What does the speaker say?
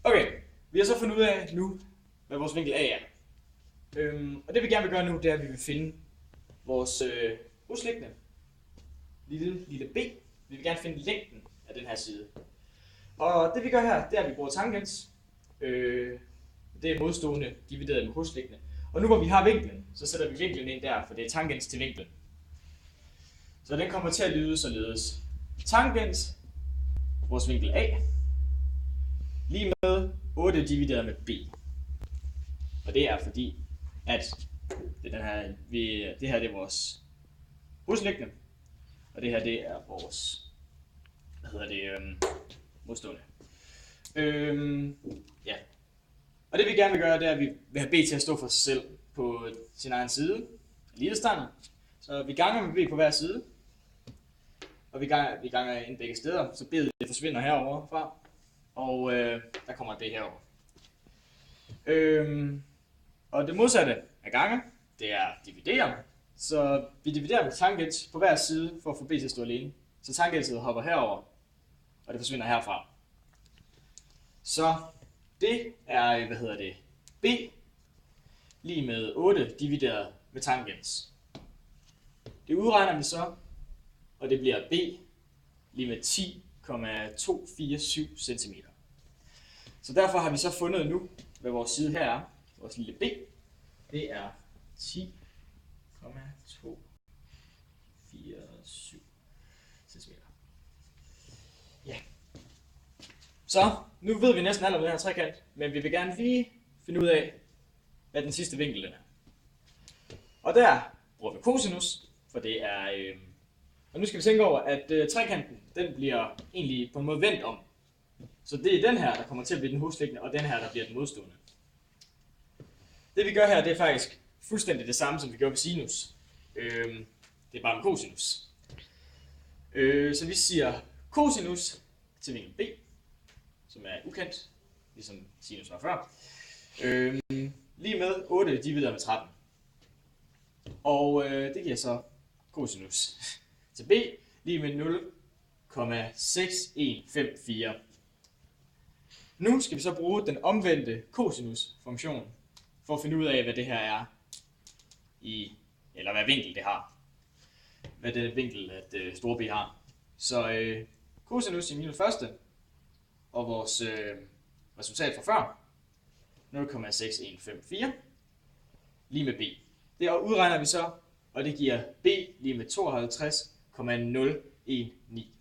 Okay, vi har så fundet ud af nu, hvad vores vinkel A er. Og det vi gerne vil gøre nu, det er, at vi vil finde vores udliggende lille b. Vi vil gerne finde længden af den her side. Og det vi gør her, det er, at vi bruger tangens. Det er modstående divideret med husliggende. Og nu hvor vi har vinklen, så sætter vi vinklen ind der, for det er tangens til vinklen. Så den kommer til at lyde således. Tangens, vores vinkel A, lige med 8 divideret med b. Og det er fordi, at det her det er vores husliggende, og det her det er vores modstående. Ja. Og det vi gerne vil gøre, det er, at vi vil have b til at stå for sig selv på sin egen side, lidestander. Så vi ganger med b på hver side, og vi ganger ind begge steder, så b'et det forsvinder herover fra, og der kommer et b herover. Og det modsatte af gange, det er dividere. Så vi dividerer med tangens på hver side for at få b til at stå alene. Så tangenset hopper herover, og det forsvinder herfra. Så det er, b lige med 8 divideret med tangens. Det udregner vi så, og det bliver b lige med 10,247 cm. Så derfor har vi så fundet nu, hvad vores side her er. Vores lille b, det er 10,247 cm. Ja. Så nu ved vi næsten alt om den her trekant, men vi vil gerne lige finde ud af, hvad den sidste vinkel er. Og der bruger vi cosinus, for det er... Og nu skal vi tænke over, at trekanten, den bliver egentlig på en måde vendt om. Så det er den her, der kommer til at blive den husliggende, og den her, der bliver den modstående. Det vi gør her, det er faktisk fuldstændig det samme, som vi gjorde ved sinus. Det er bare med cosinus. Så vi siger cosinus til vinkel b, som er ukendt, ligesom sinus var før, lige med 8 divideret med 13. Og det giver så cosinus til b lige med 0,6154. Nu skal vi så bruge den omvendte cosinus-funktion for at finde ud af, hvad det her er eller hvad vinkel det har. Hvad det vinkel, at store B har. Så cosinus i min første, og vores resultat fra før, 0,6154, lige med b. Det udregner vi så, og det giver b lige med 52,019